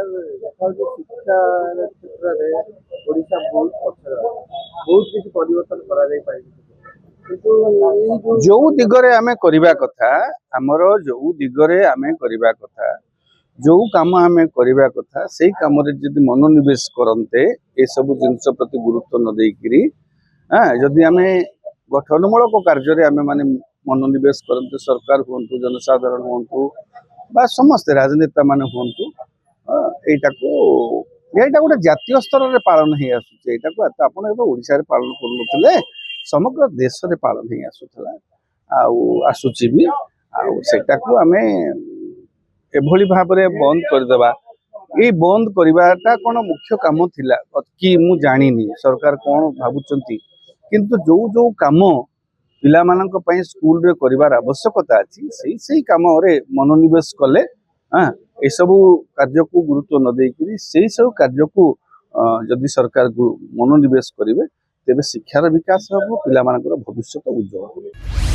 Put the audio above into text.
ଶିକ୍ଷା କ୍ଷେତ୍ରରେ ଓଡ଼ିଶା ବହୁତ ପଛରେ ବହୁତ କିଛି ପରିବର୍ତ୍ତନ କରାଯାଇପାରିଛି କିନ୍ତୁ ଯୋଉ ଦିଗରେ ଆମେ କରିବା କଥା ଆମର ଯୋଉ ଦିଗରେ ଆମେ କରିବା କଥା ଯୋଉ କାମ ଆମେ କରିବା କଥା ସେଇ କାମରେ ଯଦି ମନୋନିବେଶ କରନ୍ତେ ଏସବୁ ଜିନିଷ ପ୍ରତି ଗୁରୁତ୍ୱ ନ ଦେଇକିରି ଯଦି ଆମେ ଗଠନମୂଳକ କାର୍ଯ୍ୟରେ ଆମେ ମାନେ ମନୋନିବେଶ କରନ୍ତେ ସରକାର ହୁଅନ୍ତୁ ଜନସାଧାରଣ ହୁଅନ୍ତୁ বা ସମସ୍ତେ ରାଜନେତା ମାନେ ହୁଅନ୍ତୁ ଏଇଟା ଗୋଟେ ଜାତୀୟ ସ୍ତରରେ ପାଳନ ହେଇ ଆସୁଛି ଏଇଟାକୁ ଆପଣ ଏବେ ଓଡ଼ିଶାରେ ପାଳନ କରୁନଥିଲେ ସମଗ୍ର ଦେଶରେ ପାଳନ ହେଇ ଆସୁଥିଲା ଆଉ ଆସୁଛି ବି ଆଉ ସେଟାକୁ ଆମେ ଏଭଳି ଭାବରେ ବନ୍ଦ କରିଦେବା ଏଇ ବନ୍ଦ କରିବାଟା କ'ଣ ମୁଖ୍ୟ କାମ ଥିଲା କି ମୁଁ ଜାଣିନି ସରକାର କ'ଣ ଭାବୁଛନ୍ତି କିନ୍ତୁ ଯୋଉ ଯୋଉ କାମ ପିଲାମାନଙ୍କ ପାଇଁ ସ୍କୁଲରେ କରିବାର ଆବଶ୍ୟକତା ଅଛି ସେଇ କାମରେ ମନୋନିବେଶ କଲେ ଏସବୁ କାର୍ଯ୍ୟକୁ ଗୁରୁତ୍ୱ ନ ଦେଇକିରି ସେଇ ସବୁ କାର୍ଯ୍ୟକୁ ଯଦି ସରକାର ମନୋନିବେଶ କରିବେ ତେବେ ଶିକ୍ଷାର ବିକାଶ ହେବ ପିଲାମାନଙ୍କର ଭବିଷ୍ୟତ ଉଜ୍ଜଳ ହେବ।